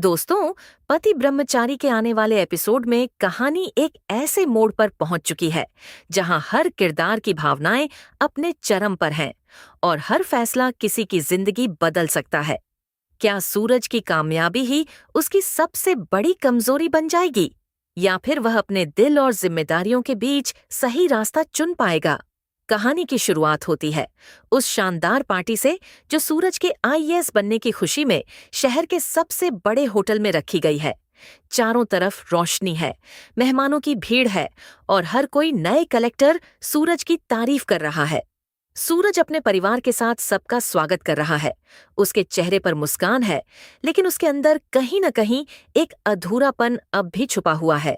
दोस्तों, पति ब्रह्मचारी के आने वाले एपिसोड में कहानी एक ऐसे मोड़ पर पहुंच चुकी है जहां हर किरदार की भावनाएं अपने चरम पर हैं और हर फैसला किसी की जिंदगी बदल सकता है। क्या सूरज की कामयाबी ही उसकी सबसे बड़ी कमजोरी बन जाएगी, या फिर वह अपने दिल और जिम्मेदारियों के बीच सही रास्ता चुन पाएगा? कहानी की शुरुआत होती है उस शानदार पार्टी से जो सूरज के आईएएस बनने की खुशी में शहर के सबसे बड़े होटल में रखी गई है। चारों तरफ रोशनी है, मेहमानों की भीड़ है और हर कोई नए कलेक्टर सूरज की तारीफ कर रहा है। सूरज अपने परिवार के साथ सबका स्वागत कर रहा है। उसके चेहरे पर मुस्कान है, लेकिन उसके अंदर कहीं न कहीं एक अधूरापन अब भी छुपा हुआ है।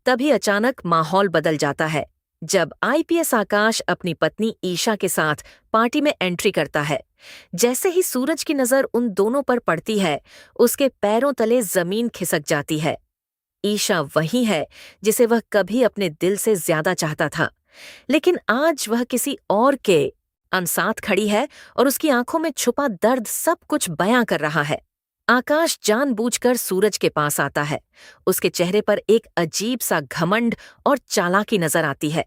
तभी अचानक माहौल बदल जाता है जब आईपीएस आकाश अपनी पत्नी ईशा के साथ पार्टी में एंट्री करता है। जैसे ही सूरज की नजर उन दोनों पर पड़ती है, उसके पैरों तले जमीन खिसक जाती है। ईशा वही है जिसे वह कभी अपने दिल से ज्यादा चाहता था, लेकिन आज वह किसी और के अनसाथ खड़ी है और उसकी आंखों में छुपा दर्द सब कुछ बयां कर रहा है। आकाश जानबूझकर सूरज के पास आता है। उसके चेहरे पर एक अजीब सा घमंड और चालाकी नजर आती है।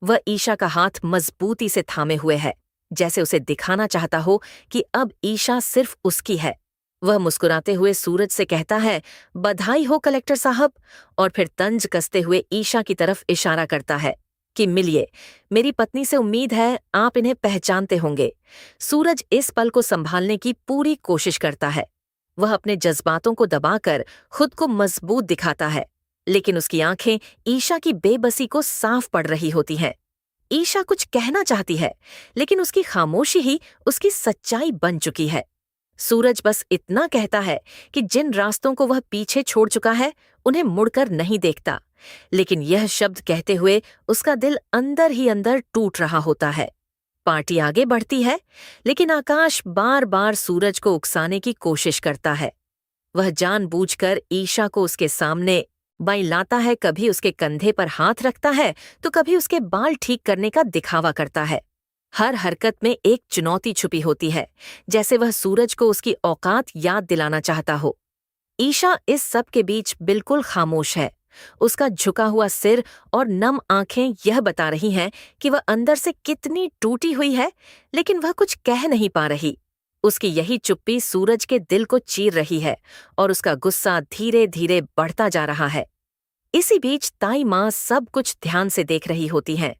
वह ईशा का हाथ मजबूती से थामे हुए है, जैसे उसे दिखाना चाहता हो कि अब ईशा सिर्फ उसकी है। वह मुस्कुराते हुए सूरज से कहता है, बधाई हो कलेक्टर साहब, और फिर तंज कसते हुए ईशा की तरफ इशारा करता है कि मिलिए, मेरी पत्नी से उम्मीद है आप इन्हें पहचानते होंगे। सूरज इस पल को संभालने की पूरी कोशिश करता है। वह अपने जज्बातों को दबाकर खुद को मजबूत दिखाता है, लेकिन उसकी आंखें ईशा की बेबसी को साफ पड़ रही होती हैं। ईशा कुछ कहना चाहती है, लेकिन उसकी खामोशी ही उसकी सच्चाई बन चुकी है। सूरज बस इतना कहता है कि जिन रास्तों को वह पीछे छोड़ चुका है, उन्हें मुड़कर नहीं देखता। लेकिन यह शब्द कहते हुए उसका दिल अंदर ही अंदर टूट रहा होता है। पार्टी आगे बढ़ती है, लेकिन आकाश बार बार सूरज को उकसाने की कोशिश करता है। वह जानबूझकर ईशा को उसके सामने लाता है, कभी उसके कंधे पर हाथ रखता है तो कभी उसके बाल ठीक करने का दिखावा करता है। हर हरकत में एक चुनौती छुपी होती है, जैसे वह सूरज को उसकी औकात याद दिलाना चाहता हो। ईशा इस सब के बीच बिल्कुल खामोश है। उसका झुका हुआ सिर और नम आंखें यह बता रही हैं कि वह अंदर से कितनी टूटी हुई है, लेकिन वह कुछ कह नहीं पा रही। उसकी यही चुप्पी सूरज के दिल को चीर रही है और उसका गुस्सा धीरे धीरे बढ़ता जा रहा है। इसी बीच ताई माँ सब कुछ ध्यान से देख रही होती हैं।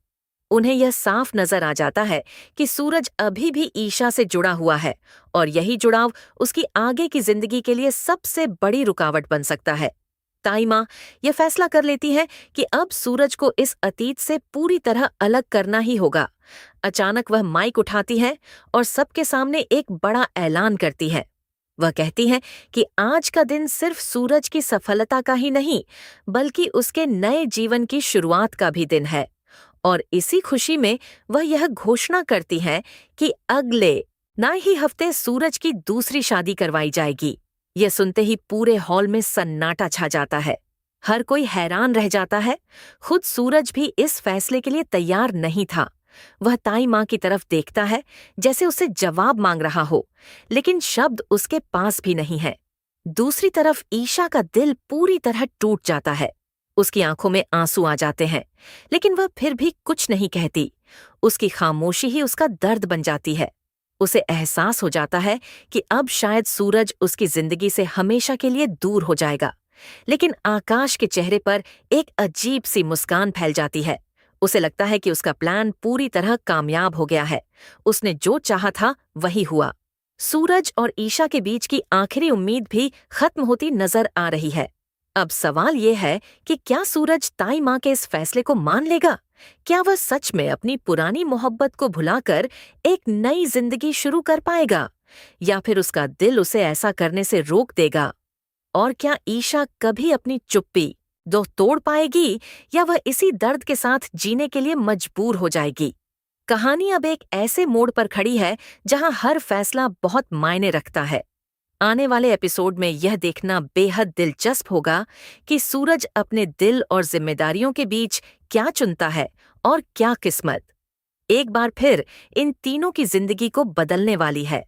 उन्हें यह साफ नजर आ जाता है कि सूरज अभी भी ईशा से जुड़ा हुआ है और यही जुड़ाव उसकी आगे की जिंदगी के लिए सबसे बड़ी रुकावट बन सकता है। ताई माँ यह फैसला कर लेती है कि अब सूरज को इस अतीत से पूरी तरह अलग करना ही होगा। अचानक वह माइक उठाती है और सबके सामने एक बड़ा ऐलान करती है। वह कहती है कि आज का दिन सिर्फ सूरज की सफलता का ही नहीं, बल्कि उसके नए जीवन की शुरुआत का भी दिन है। और इसी खुशी में वह यह घोषणा करती है कि अगले ना ही हफ्ते सूरज की दूसरी शादी करवाई जाएगी। यह सुनते ही पूरे हॉल में सन्नाटा छा जाता है। हर कोई हैरान रह जाता है। खुद सूरज भी इस फैसले के लिए तैयार नहीं था। वह ताई माँ की तरफ देखता है, जैसे उसे जवाब मांग रहा हो, लेकिन शब्द उसके पास भी नहीं है। दूसरी तरफ ईशा का दिल पूरी तरह टूट जाता है। उसकी आंखों में आंसू आ जाते हैं, लेकिन वह फिर भी कुछ नहीं कहती। उसकी खामोशी ही उसका दर्द बन जाती है। उसे एहसास हो जाता है कि अब शायद सूरज उसकी जिंदगी से हमेशा के लिए दूर हो जाएगा। लेकिन आकाश के चेहरे पर एक अजीब सी मुस्कान फैल जाती है। उसे लगता है कि उसका प्लान पूरी तरह कामयाब हो गया है। उसने जो चाहा था वही हुआ। सूरज और ईशा के बीच की आखिरी उम्मीद भी खत्म होती नजर आ रही है। अब सवाल ये है कि क्या सूरज ताई माँ के इस फैसले को मान लेगा? क्या वह सच में अपनी पुरानी मोहब्बत को भुलाकर एक नई जिंदगी शुरू कर पाएगा, या फिर उसका दिल उसे ऐसा करने से रोक देगा? और क्या ईशा कभी अपनी चुप्पी तोड़ पाएगी, या वह इसी दर्द के साथ जीने के लिए मजबूर हो जाएगी? कहानी अब एक ऐसे मोड़ पर खड़ी है जहां हर फैसला बहुत मायने रखता है। आने वाले एपिसोड में यह देखना बेहद दिलचस्प होगा कि सूरज अपने दिल और जिम्मेदारियों के बीच क्या चुनता है और क्या किस्मत एक बार फिर इन तीनों की जिंदगी को बदलने वाली है।